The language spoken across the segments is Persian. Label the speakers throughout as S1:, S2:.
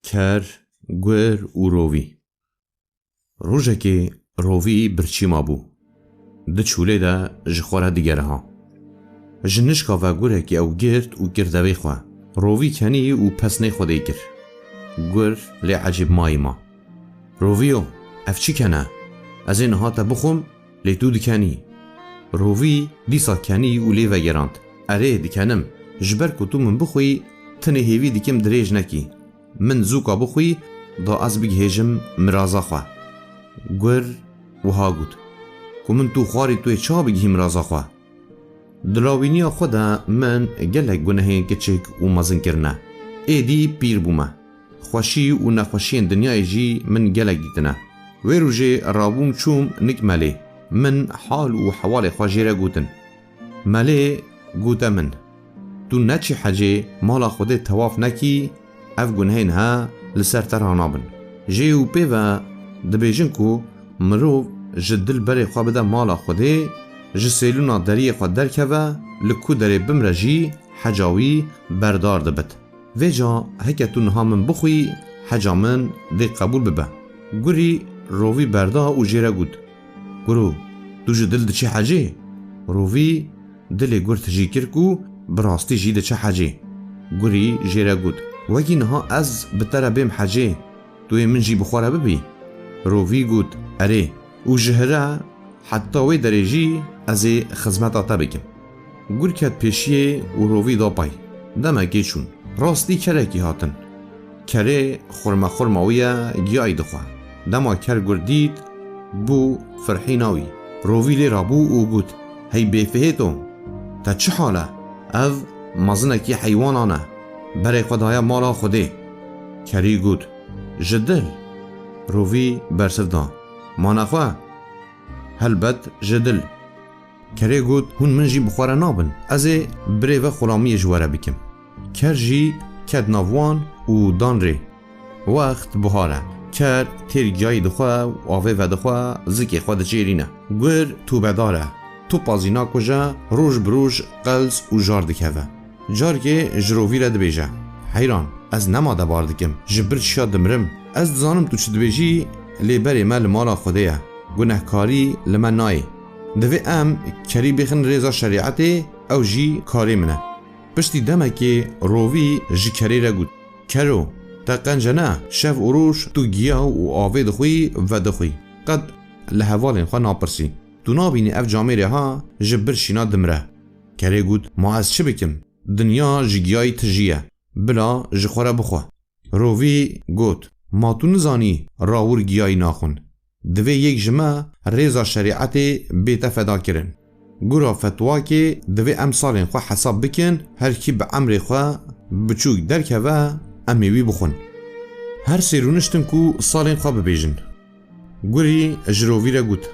S1: کر گور و رووی روژه رووی برچی ما بو ده چوله ده جخوره دیگره ها جنشکا و گوره که او گرد و گردوی خواه رووی کنی و پسنه خوده گر گور لی عجب مای ما روویو اف چی کنه از این ها تا بخوم لی تو دکنی رووی دیسا کنی و لی وگراند اره دکنم جبر کتو من بخوی تنه هیوی دکم دریج نکی من زوکا بخوی دا از بگهیجم مرازا خواه گور وها گود که من تو خواری توی چا بگهی مرازا خواه دلاوینیا خودا من گلک گناهین کچک و مزن کرنه ایدی پیر بومه خوشی و نخوشین دنیای جی من گلک دیتنه وی روژه رابوم چوم نک ملی من حال و حوال خواجیره گوتن ملی گوته من تو نچی حجه مالا خوده تواف نکی اف گناهین ها لسر ترهانا بن جه و پیوه دبیجن کو مروف جدل بری خواه بده مالا خوده جسیلونا دری خود درکوه لکو دری بمره جی حجاوی بردار دبت و جا هکتو نها من بخوی حجا من دی قبول ببه گوری رووی بردا و جیره گود گرو دو جدل ده چه حجه رووی دلی گور تجی کرکو براستی جی ده چه حجه گوری جیره گود وگی نها از بتره بیم حجه توی من جی بخوره ببی رووی گود اره و جهره حتی وی درجی از خدمت آتا بکم گور کت پیشیه و رووی دا پای دمه گیچون راستی کره کی هاتن کره خورمویه گیای دخواه دما کر گردید بو فرحیناوی رووی لی رابو و گود هی بیفهیتو تا چه حاله او مزنه کی حیوانانه برای خدای مالا خوده کری گود جدل رووی برسف دا ما نخواه هلبت جدل کری گود هون من جی بخواره نابن از بره و خلامی جواره بکم کر جی کد ناوان و دان ری وقت بهاره کر تیرگیای دخواه و آوه و دخواه زکی خود چیرینه گور تو بداره تو پازینا کجا روش بروش قلس و جار دکوه جار که جرووی را دبیجه حیران از نما دبار دکم جبر چیا دمرم از دزانم تو چه دبیجی لیبری مال مالا خوده گناهکاری لمن نای دوی ام کری بخن ریزا شریعت او جی کاری منه پشتی دمه که رووی جی کری را گود کرو تا قنجنه شف اروش تو گیا و آوه دخوی و دخوی قد لحوالین خواه ناپرسی تو نابینی اف جامعه ها جبر شینا دمره کری گود ما از چه بکم دنیا جی گیای تجیه بلا جی خوره بخواه رووی گود ما تو نزانی راور گیای ناخون دوی یک جمع ریزا شریعت بیتا فدا کرن گورا فتوا که دوی امثالین خواه حساب بکن هر کی به امر خواه بچوک درکه و امیوی بخون هر سیرونشتن کو سالین خواه ببیجن گوری اجرووی را گود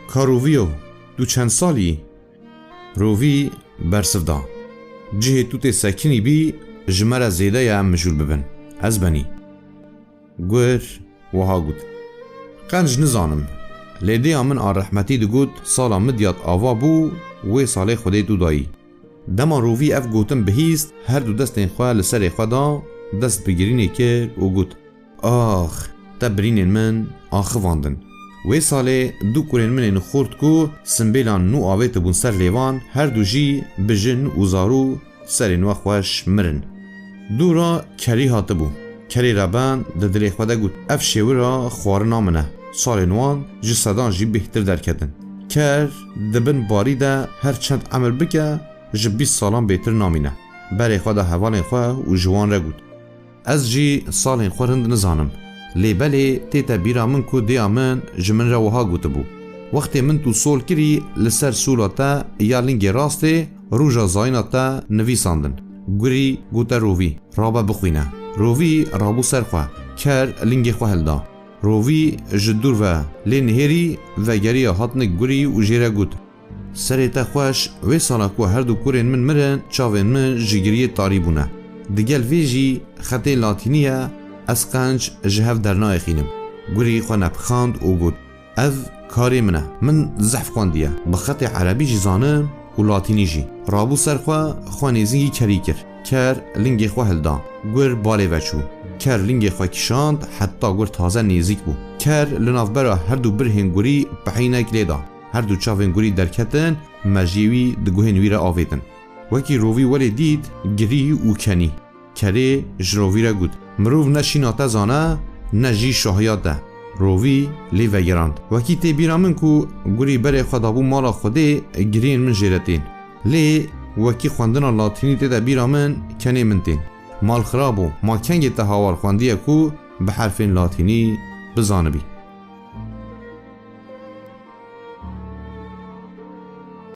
S1: کاروویو دو چند سالی رووی برسف دا جه تو تی سکنی بی جمره زیده یا مجول ببن از بنی گور وها گود قنج نزانم لیده من آن رحمتی دو گود سالا مدیات آوا بو وی ساله خوده دو دایی دما رووی اف گوتم بهیست هر دو دستین خواه لسر خدا دست بگیرینه کرد و گود آخ تبرینین من آخ واندن وی ساله دو کورین من خورد کو سنبیلان نو آوه تبون سر لیوان هر دو جی بجن و زارو سرین و خوش مرن دو را کری هاته بو کری ربان ده دلی خوده گود اف شیوه را خوار نامنه سال نوان جی صدان جی بهتر درکتن کر دبن باری ده هر چند عمل بکه جی 20 سالان بهتر نامینه بری خوده حوالین خواه و جوان را گود از جی سالین خورند نزانم لی بلی تیتا بیرا من کو دیا من جمن را وها گوته بو وقتی من تو سول کری لسر سولاتا یا لنگ راسته روژا زایناتا نویساندن گوری گوته رووی رابا بخوینه رووی رابو سرخواه کر لنگ خواه هلدا رووی جدور و لینهری و گری هاتنک گوری و جیره گود سری تا خوش وی سالا کو هر دو کورین من مرن چاوین من جگری تاری بونه دگل ویجی خطی لاتینیه از قنج جهف درنای خینم گوری خو نبخاند و گود اف کاری منه من زحف خواندیه بخط عربی جی زانم و لاتینی جی رابو سرخوا خوانیزی کری کر لنگی خو هلدا گور بالی وچو کر لنگ خواه کشاند حتی گر تازه نیزیک بو. کر لنافبرا هر دو برهن گوری بحینک لیدا. هر دو چاوین گوری درکتن مجیوی دگوهن ویره آویدن. وکی روی ولی دید گری و کنی. کره جروی را گود. مروف نشیناتا زانه نجی شاهیات ده. روی لی وگراند. وکی تی بیرامن کو گوری بره خدابو مالا خوده گرین من جیرتین. لی وکی خواندن لاتینی تی ده بیرامن کنی منتین. مال خرابو ما کنگی تهاوار خواندیه کو به حرف لاتینی بزانبی.